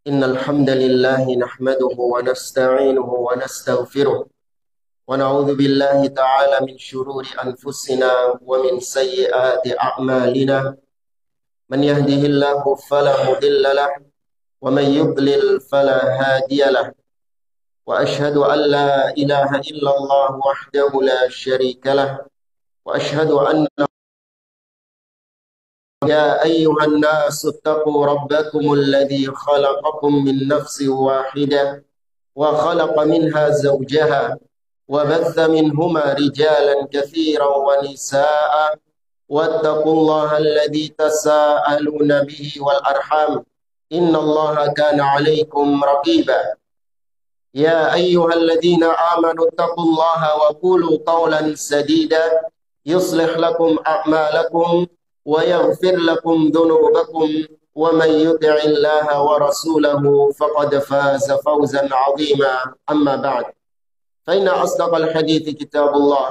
إن الحمد لله نحمده ونستعينه ونستغفره ونعوذ بالله تعالى من شرور أنفسنا ومن سيئات أعمالنا. من يهده الله فلا مضل له ومن يضلل فلا هادي له، وأشهد أن لا إله إلا الله وحده لا شريك له، وأشهد أن يا أيها الناس اتقوا ربكم الذي خلقكم من نفس واحدة وخلق منها زوجها وبث منهما رجالا كثيرا ونساء واتقوا الله الذي تساءلون به والأرحام إن الله كان عليكم رقيبا. يا أيها الذين آمنوا اتقوا الله وقولوا قولا سديدا يصلح لكم أعمالكم ويغفر لكم ذنوبكم، ومن يطع الله ورسوله فقد فاز فوزا عظيما. أما بعد، فإن أصدق الحديث كتاب الله،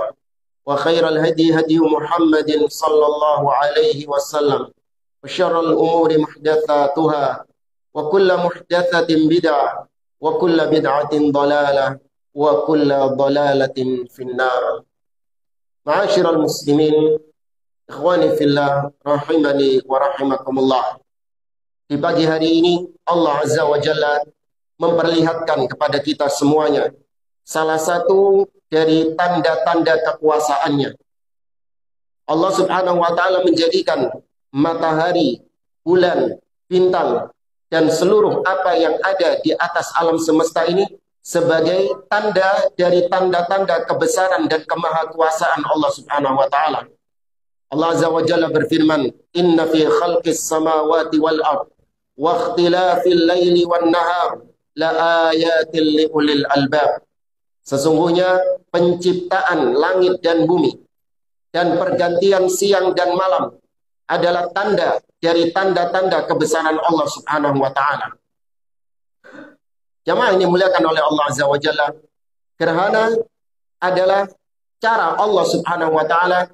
وخير الهدي هدي محمد صلى الله عليه وسلم، وشر الأمور محدثاتها، وكل محدثة بدعة، وكل بدعة ضلالة، وكل ضلالة في النار. معاشر المسلمين, ikhwani fillah, rahimani wa rahimakumullah. Di pagi hari ini Allah Azza wa Jalla memperlihatkan kepada kita semuanya salah satu dari tanda-tanda kekuasaannya. Allah Subhanahu wa Ta'ala menjadikan matahari, bulan, bintang, dan seluruh apa yang ada di atas alam semesta ini sebagai tanda dari tanda-tanda kebesaran dan kemahakuasaan Allah Subhanahu wa Ta'ala. Allah Azza wa Jalla berfirman, "Inna fi khalqis samawati wal ard wa ikhtilafil laili wan nahar la ayatin li ulil albab." Sesungguhnya penciptaan langit dan bumi dan pergantian siang dan malam adalah tanda dari tanda-tanda kebesaran Allah Subhanahu wa Ta'ala. Jamaah ini dimuliakan oleh Allah Azza wa Jalla, gerhana adalah cara Allah Subhanahu wa Ta'ala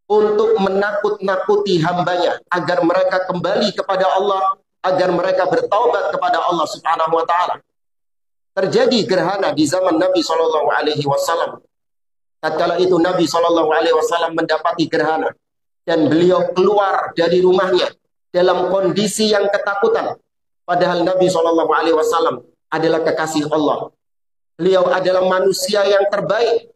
untuk menakut-nakuti hambanya agar mereka kembali kepada Allah, agar mereka bertaubat kepada Allah Subhanahu wa Ta'ala. Terjadi gerhana di zaman Nabi Shallallahu Alaihi Wasallam. Tatkala itu Nabi Shallallahu Alaihi Wasallam mendapati gerhana dan beliau keluar dari rumahnya dalam kondisi yang ketakutan. Padahal Nabi Shallallahu Alaihi Wasallam adalah kekasih Allah. Beliau adalah manusia yang terbaik.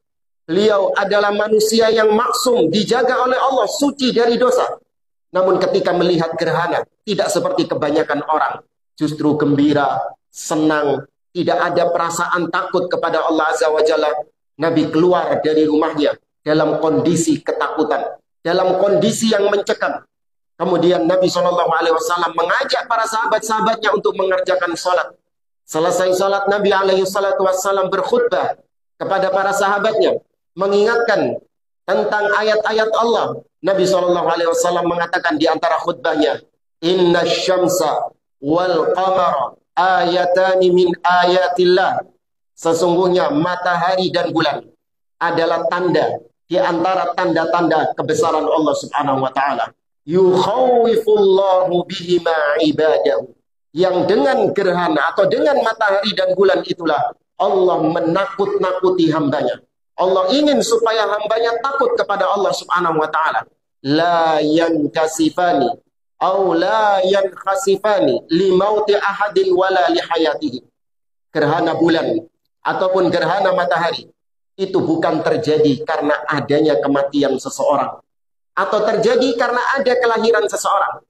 Beliau adalah manusia yang maksum, dijaga oleh Allah, suci dari dosa. Namun ketika melihat gerhana, tidak seperti kebanyakan orang. Justru gembira, senang, tidak ada perasaan takut kepada Allah Azza wa Jalla. Nabi keluar dari rumahnya dalam kondisi ketakutan, dalam kondisi yang mencekam. Kemudian Nabi SAW mengajak para sahabat-sahabatnya untuk mengerjakan sholat. Selesai sholat, Nabi SAW berkhutbah kepada para sahabatnya, mengingatkan tentang ayat-ayat Allah. Nabi SAW mengatakan di antara khutbahnya, "Inna syamsa wal qamara ayatani min ayatillah." Sesungguhnya matahari dan bulan adalah tanda di antara tanda-tanda kebesaran Allah Subhanahu wa Ta'ala. Yukhawifullahu bihima ibadahu. Yang dengan gerhana atau dengan matahari dan bulan itulah Allah menakut-nakuti hambanya. Allah ingin supaya hambanya takut kepada Allah Subhanahu wa Ta'ala. La yankasifani au la yankhasifani li mauti ahadin wala li hayatihi. Gerhana bulan ataupun gerhana matahari itu bukan terjadi karena adanya kematian seseorang atau terjadi karena ada kelahiran seseorang.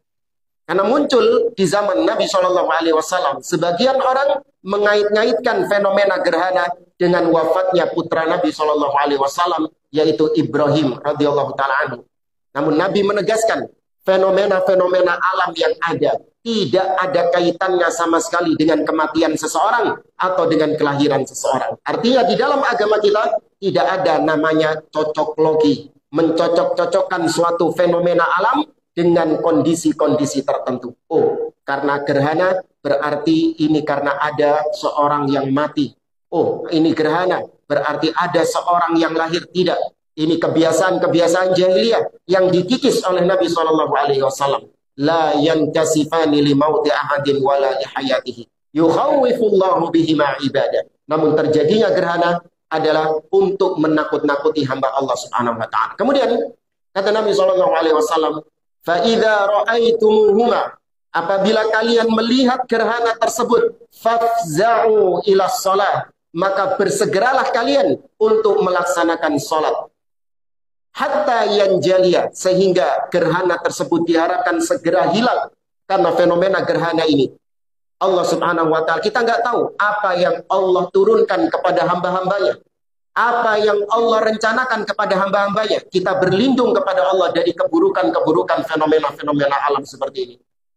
Karena muncul di zaman Nabi SAW, sebagian orang mengait-ngaitkan fenomena gerhana dengan wafatnya putra Nabi SAW, yaitu Ibrahim radhiyallahu ta'ala anhu. Namun Nabi menegaskan, fenomena-fenomena alam yang ada tidak ada kaitannya sama sekali dengan kematian seseorang atau dengan kelahiran seseorang. Artinya di dalam agama kita tidak ada namanya cocok logi, mencocok-cocokkan suatu fenomena alam dengan kondisi-kondisi tertentu. Oh, karena gerhana berarti ini karena ada seorang yang mati. Oh, ini gerhana berarti ada seorang yang lahir. Tidak. Ini kebiasaan-kebiasaan jahiliyah yang dikikis oleh Nabi SAW. La yankasifani li mauti ahadin wala li hayatihi. yukhawwifullahu bihima ibadah. Namun terjadinya gerhana adalah untuk menakut-nakuti hamba Allah Subhanahu wa taala. Kemudian kata Nabi sallallahu alaihi wasallam, "Fa idza ra'aitumuhuma," apabila kalian melihat gerhana tersebut, "fafza'u ila shalah," maka bersegeralah kalian untuk melaksanakan salat. Hatta yanjaliya, sehingga gerhana tersebut diharapkan segera hilang. Karena fenomena gerhana ini, Allah Subhanahu wa taala, kita nggak tahu apa yang Allah turunkan kepada hamba-hambanya, apa yang Allah rencanakan kepada hamba-hambanya. Kita berlindung kepada Allah dari keburukan-keburukan fenomena-fenomena alam seperti ini.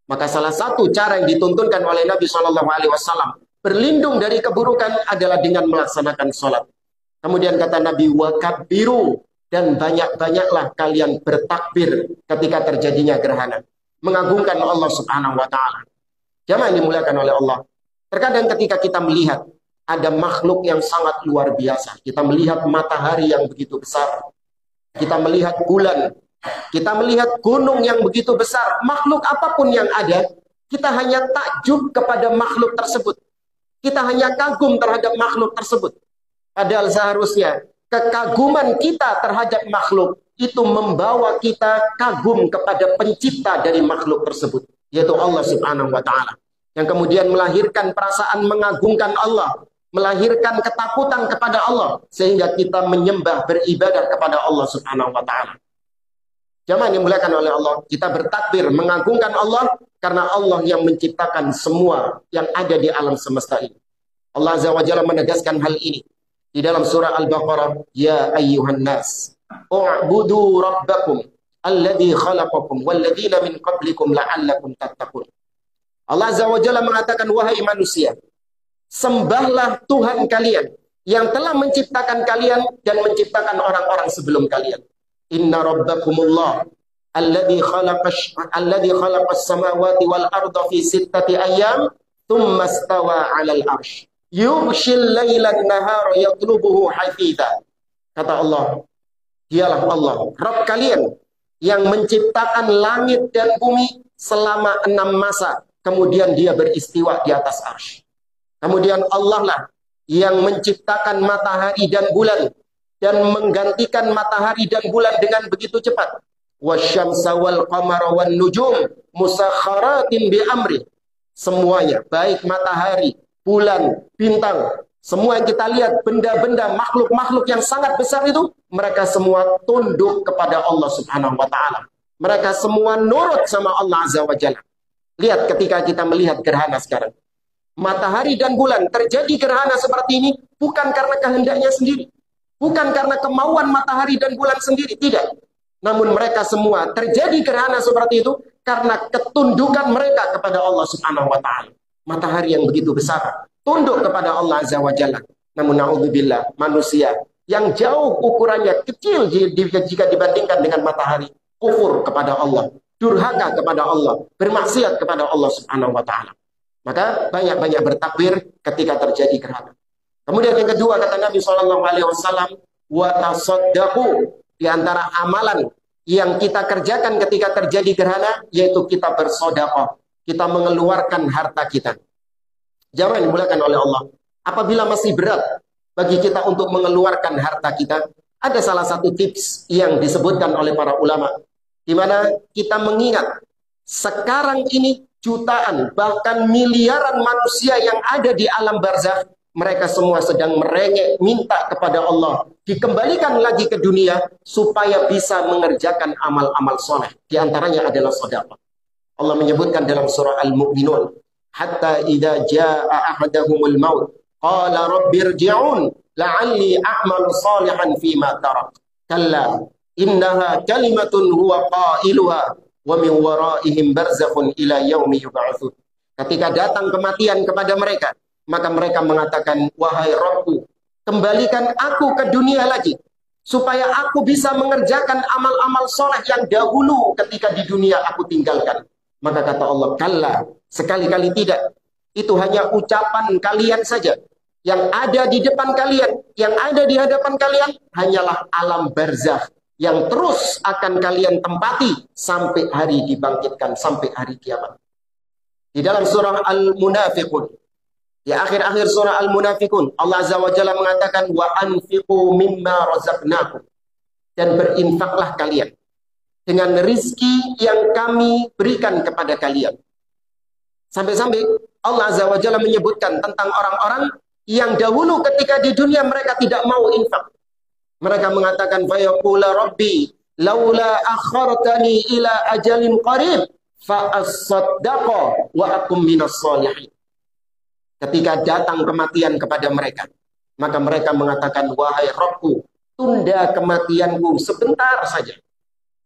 Maka salah satu cara yang dituntunkan oleh Nabi SAW berlindung dari keburukan adalah dengan melaksanakan sholat. Kemudian kata Nabi, wakabbiru, dan banyak-banyaklah kalian bertakbir ketika terjadinya gerhana, mengagungkan Allah Subhanahu wa taala. Jamaah yang dimuliakan oleh Allah. Terkadang ketika kita melihat ada makhluk yang sangat luar biasa, kita melihat matahari yang begitu besar, kita melihat bulan, kita melihat gunung yang begitu besar, makhluk apapun yang ada, kita hanya takjub kepada makhluk tersebut. Kita hanya kagum terhadap makhluk tersebut. Padahal seharusnya kekaguman kita terhadap makhluk itu membawa kita kagum kepada pencipta dari makhluk tersebut, yaitu Allah Subhanahu wa taala, yang kemudian melahirkan perasaan mengagungkan Allah, melahirkan ketakutan kepada Allah, sehingga kita menyembah, beribadah kepada Allah Subhanahu wa taala. Jamaah yang dimuliakan oleh Allah, kita bertakbir mengagungkan Allah karena Allah yang menciptakan semua yang ada di alam semesta ini. Allah Azza wa Jalla menegaskan hal ini di dalam surah Al-Baqarah, ya ayyuhan nas, u'budu rabbakum alladzi khalaqakum walladzina min qablikum la'allakum tattaqun. Allah Azza wa Jalla mengatakan, wahai manusia, sembahlah Tuhan kalian yang telah menciptakan kalian dan menciptakan orang-orang sebelum kalian. Inna rabbakumullah alladzi khalaqas samawati wal arda fi sittati ayyam thumma istawa 'alal 'arsy yughshil lailan nahara yatlubuhu hafitha. Kata Allah, dialah Allah, Rabb kalian yang menciptakan langit dan bumi selama 6 masa, kemudian dia beristiwa di atas arsy. Kemudian Allah lah yang menciptakan matahari dan bulan dan menggantikan matahari dan bulan dengan begitu cepat. Wasyamsa wal qamara wan nujum musakhkharatin bi amri. Semuanya, baik matahari, bulan, bintang, semua yang kita lihat, benda-benda, makhluk-makhluk yang sangat besar itu, mereka semua tunduk kepada Allah Subhanahu wa taala. Mereka semua nurut sama Allah Azza wa Jalla. Lihat ketika kita melihat gerhana sekarang. Matahari dan bulan terjadi gerhana seperti ini bukan karena kehendaknya sendiri, bukan karena kemauan matahari dan bulan sendiri, tidak. Namun mereka semua terjadi gerhana seperti itu karena ketundukan mereka kepada Allah Subhanahu wa taala. Matahari yang begitu besar tunduk kepada Allah Azza wa Jalla. Namun na'udzubillah, manusia yang jauh ukurannya kecil jika dibandingkan dengan matahari, kufur kepada Allah, durhaka kepada Allah, bermaksiat kepada Allah Subhanahu wa taala. Maka banyak-banyak bertakbir ketika terjadi gerhana. Kemudian yang kedua, kata Nabi SAW, wa tasaddaqu, di antara amalan yang kita kerjakan ketika terjadi gerhana, yaitu kita bersedekah, kita mengeluarkan harta kita. Jamaah yang dimuliakan oleh Allah, apabila masih berat bagi kita untuk mengeluarkan harta kita, ada salah satu tips yang disebutkan oleh para ulama, di mana kita mengingat sekarang ini jutaan, bahkan miliaran manusia yang ada di alam barzakh, mereka semua sedang merengek minta kepada Allah dikembalikan lagi ke dunia supaya bisa mengerjakan amal-amal soleh. Di antaranya adalah sedekah. Allah menyebutkan dalam surah Al-Mu'minun, hatta idza jaa ahadahumul maut qala rabbirji'un la'alli a'malu salihan fima tarak. Kalla innaha kalimatun huwa qailuha wa min waraihim barzakhun ila yaumi yub'atsun. Ketika datang kematian kepada mereka, maka mereka mengatakan, wahai Rabbku, kembalikan aku ke dunia lagi supaya aku bisa mengerjakan amal-amal soleh yang dahulu ketika di dunia aku tinggalkan. Maka kata Allah, kalla, sekali-kali tidak. Itu hanya ucapan kalian saja. Yang ada di depan kalian, yang ada di hadapan kalian, hanyalah alam barzakh yang terus akan kalian tempati sampai hari dibangkitkan, sampai hari kiamat. Di dalam surah Al-Munafiqun, Di akhir-akhir surah Al-Munafikun, Allah Azza wa Jalla mengatakan, wa anfiqu mimma razaqnakum, dan berinfaklah kalian dengan rizki yang kami berikan kepada kalian. Sampai-sampai Allah Azza wa Jalla menyebutkan tentang orang-orang yang dahulu ketika di dunia mereka tidak mau infak. Mereka mengatakan, fayaqula rabbi laula akhartani ila ajalin qarib fa as-saddaqa wa akum minas sholihin. Ketika datang kematian kepada mereka, maka mereka mengatakan, wahai Rabbku, tunda kematianku sebentar saja.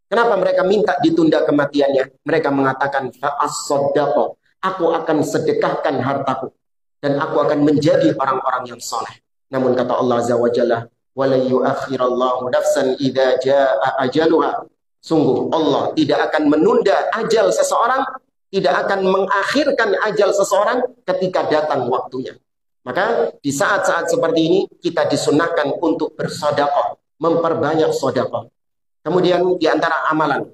Kenapa mereka minta ditunda kematiannya? Mereka mengatakan, fa'as-saddaqa, aku akan sedekahkan hartaku, dan aku akan menjadi orang-orang yang soleh. Namun kata Allah Azza wa Jalla, wala yu'akhirallahu nafsan idza jaa ajaluha. Sungguh Allah tidak akan menunda ajal seseorang, tidak akan mengakhirkan ajal seseorang ketika datang waktunya. Maka di saat-saat seperti ini kita disunahkan untuk bersedekah, memperbanyak sedekah. Kemudian di antara amalan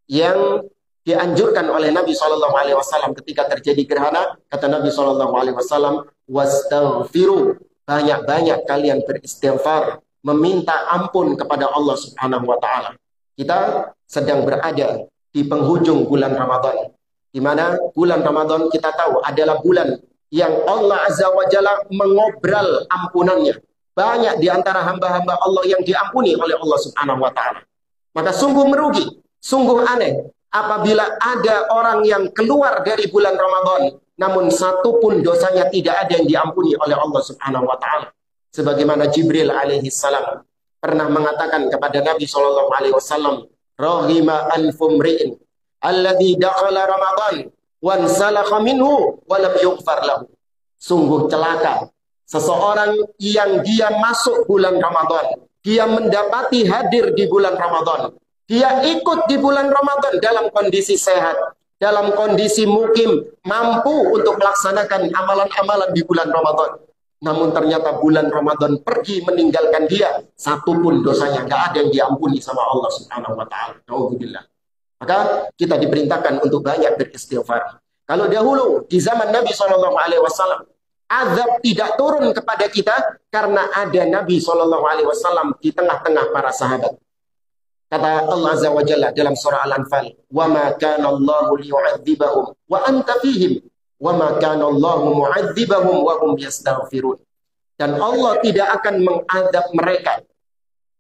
yang dianjurkan oleh Nabi SAW ketika terjadi gerhana, kata Nabi SAW, wastaghfiru, banyak-banyak kalian beristighfar, meminta ampun kepada Allah Subhanahu wa Ta'ala. Kita sedang berada di penghujung bulan Ramadan, di mana bulan Ramadan kita tahu adalah bulan yang Allah Azza wa Jalla mengobral ampunannya. Banyak di antara hamba-hamba Allah yang diampuni oleh Allah Subhanahu wa Ta'ala. Maka sungguh merugi, sungguh aneh apabila ada orang yang keluar dari bulan Ramadan namun satu pun dosanya tidak ada yang diampuni oleh Allah Subhanahu wa Ta'ala. Sebagaimana Jibril alaihi salam pernah mengatakan kepada Nabi SAW, rahima anfumri'in alladhi dakhala Ramadan wan salakha minhu walam yughfar lahu. Sungguh celaka seseorang yang dia masuk bulan Ramadan, dia mendapati hadir di bulan Ramadan, dia ikut di bulan Ramadan dalam kondisi sehat, dalam kondisi mukim, mampu untuk melaksanakan amalan-amalan di bulan Ramadan. Namun ternyata bulan Ramadan pergi meninggalkan dia, satu pun dosanya nggak ada yang diampuni sama Allah Subhanahu wa Ta'ala. Alhamdulillah. Maka kita diperintahkan untuk banyak beristighfar. Kalau dahulu di zaman Nabi SAW, azab tidak turun kepada kita karena ada Nabi SAW di tengah-tengah para sahabat. Kata Allah Azza wa Jalla dalam surah Al-Anfal, wa ma kana Allahu liyu'adzibahum wa anta fihim wa ma kana Allahu mu'adzibahum wa hum yastaghfirun. Dan Allah tidak akan mengadab mereka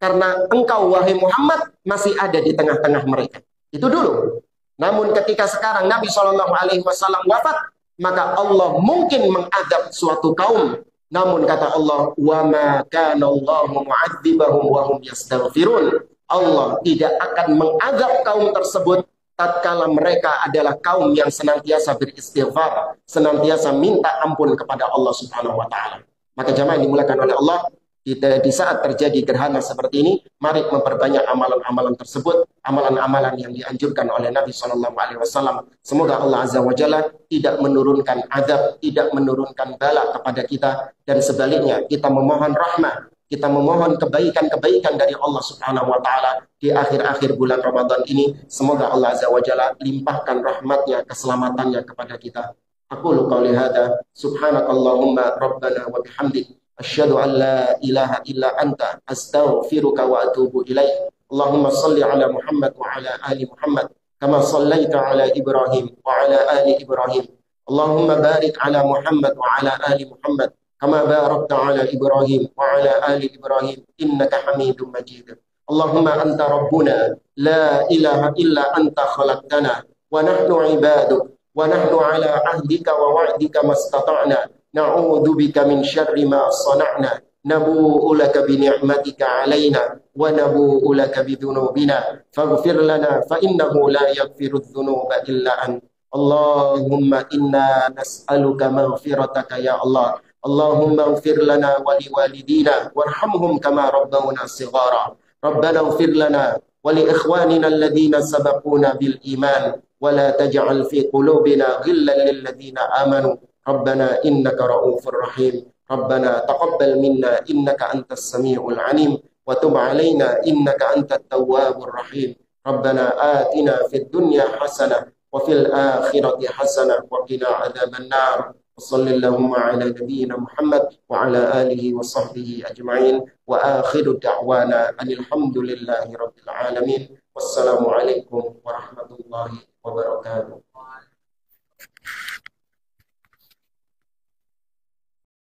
karena engkau wahai Muhammad masih ada di tengah-tengah mereka. Itu dulu. Namun ketika sekarang Nabi SAW wafat, maka Allah mungkin mengadab suatu kaum. Namun kata Allah, wa ma kana Allahu mu'adzibahum wa hum yastaghfirun. Allah tidak akan mengadab kaum tersebut tatkala mereka adalah kaum yang senantiasa beristighfar, senantiasa minta ampun kepada Allah Subhanahu wa Ta'ala. Maka jamaah yang dimuliakan oleh Allah, di saat terjadi gerhana seperti ini, mari memperbanyak amalan-amalan tersebut, amalan-amalan yang dianjurkan oleh Nabi SAW. Semoga Allah Azza wa Jalla tidak menurunkan azab, tidak menurunkan bala kepada kita, dan sebaliknya kita memohon rahmat, kita memohon kebaikan-kebaikan dari Allah Subhanahu wa Ta'ala di akhir-akhir bulan Ramadan ini. Semoga Allah Azza wa Jalla limpahkan rahmatnya, keselamatannya kepada kita. Aqulu qawli hadza, subhanakallahumma rabbana wa bihamdik, asyhadu an la ilaha illa anta, astaghfiruka wa atubu ilaik. Allahumma salli ala Muhammad wa ala ali Muhammad, kama sallaita ala Ibrahim wa ala ali Ibrahim. Allahumma barik ala Muhammad wa ala ali Muhammad, kama barakta ala Ibrahim wa ala ali Ibrahim, innaka Hamidum Majid. Allahumma anta rabbuna, la ilaha illa anta khalaqtana, wa nahnu ibaduk, wa nahnu ala ahdika wa wa'dika mastata'na, na'udzu bika min syarri ma sana'na, nabu'u laka bi ni'matika 'alaina, wa nabu'u laka bi dhunubina, faghfir lana fa innahu la yaghfiru dhunuba illa ant. Allahumma inna nas'aluka maghfirataka ya Allah. Allahumma ighfir lana wa liwalidina warhamhum kama rabbawna shighara. Rabbana ighfir lana wa li ikhwanina alladhina sabaquna bil iman wa la taj'al fi qulubina ghillan lil ladzina amanu. Rabbana innaka ra'ufur rahim. Rabbana taqabbal minna innaka antas samiul alim wa tub 'alaina innaka antat tawwabur rahim. Rabbana atina fid dunya hasanah wa fil akhirati hasanah wa qina adzaban nar. Wassallallahu ala nabiyyina Muhammad wa ala alihi wa sahbihi ajma'in. Wa akhiru da'wana alhamdulillahi rabbil alamin. Wassalamualaikum warahmatullahi wabarakatuh.